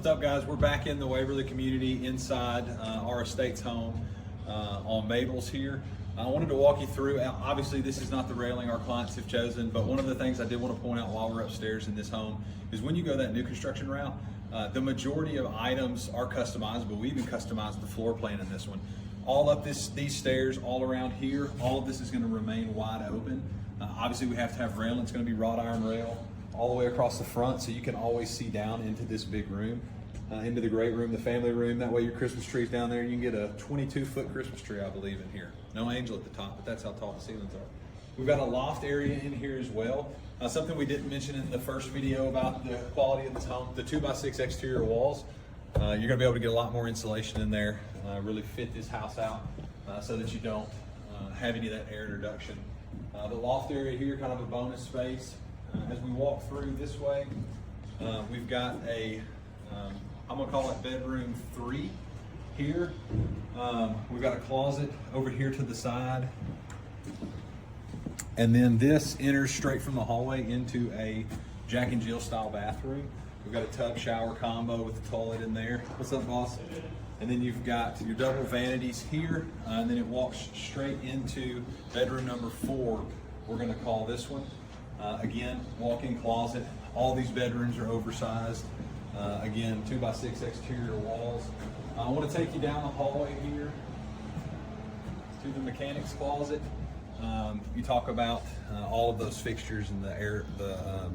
What's up, guys? We're back in the Waverly community inside our estate's home on Mabel's here. I wanted to walk you through, obviously this is not the railing our clients have chosen, but one of the things I did want to point out while we're upstairs in this home is when you go that new construction route, the majority of items are customizable. We even customized the floor plan in this one. All up these stairs, all around here, all of this is going to remain wide open. Obviously we have to have railing. It's going to be wrought iron rail all the way across the front, so you can always see down into this big room, into the great room, the family room. That way your Christmas tree's down there. You can get a 22-foot Christmas tree, I believe, in here. No angel at the top, but that's how tall the ceilings are. We've got a loft area in here as well. Something we didn't mention in the first video about the quality of this home, the 2x6 exterior walls. You're gonna be able to get a lot more insulation in there, really fit this house out so that you don't have any of that air introduction. The loft area here, kind of a bonus space. As we walk through this way, we've got a, I'm gonna call it bedroom 3 here. We've got a closet over here to the side. And then this enters straight from the hallway into a Jack and Jill style bathroom. We've got a tub shower combo with the toilet in there. What's up, boss? And then you've got your double vanities here, and then it walks straight into bedroom number 4. We're gonna call this one. Again, walk-in closet. All these bedrooms are oversized. Again, 2x6 exterior walls. I want to take you down the hallway here to the mechanics closet. You talk about all of those fixtures and the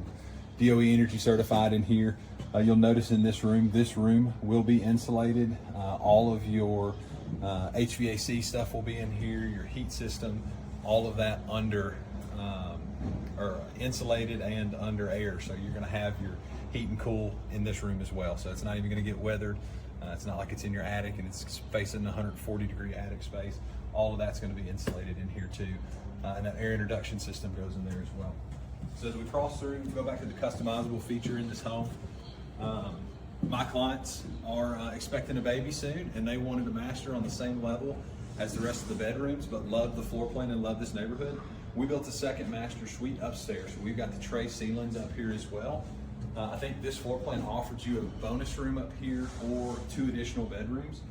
DOE Energy certified in here. You'll notice in this room will be insulated. All of your HVAC stuff will be in here, your heat system, all of that under or insulated and under air. So you're gonna have your heat and cool in this room as well. So it's not even gonna get weathered. It's not like it's in your attic and it's facing a 140-degree attic space. All of that's gonna be insulated in here too. And that air introduction system goes in there as well. So as we cross through, we go back to the customizable feature in this home. My clients are expecting a baby soon, and they wanted a master on the same level as the rest of the bedrooms, but love the floor plan and love this neighborhood. We built a second master suite upstairs. So we've got the tray ceilings up here as well. I think this floor plan offered you a bonus room up here or 2 additional bedrooms.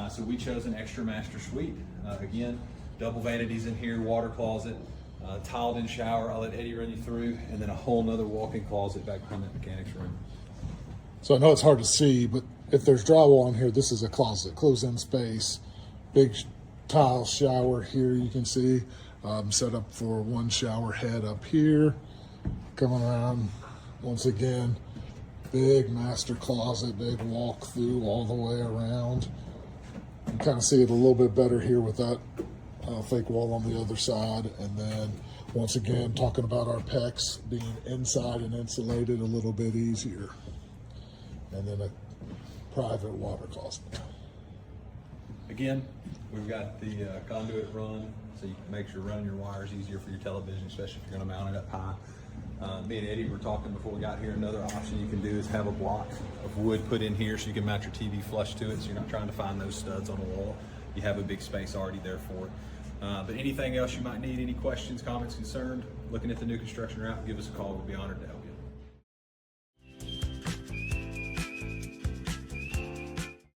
So we chose an extra master suite. Again, double vanities in here, water closet, tiled in shower. I'll let Eddie run you through, and then a whole nother walk-in closet back behind that mechanics room. So I know it's hard to see, but if there's drywall in here, this is a closet, closed-in space, big tile shower here you can see, set up for 1 shower head up here. Coming around, once again, big master closet, big walk through all the way around. You can kind of see it a little bit better here with that fake wall on the other side. And then once again, talking about our PEX being inside and insulated a little bit easier. And then a private water closet. Again, we've got the conduit run, so you can make sure running your wires easier for your television, especially if you're gonna mount it up high. Me and Eddie were talking before we got here, another option you can do is have a block of wood put in here so you can mount your TV flush to it, so you're not trying to find those studs on the wall. You have a big space already there for it. But anything else you might need, any questions, comments, concerns, looking at the new construction route, give us a call. We'll be honored to help you.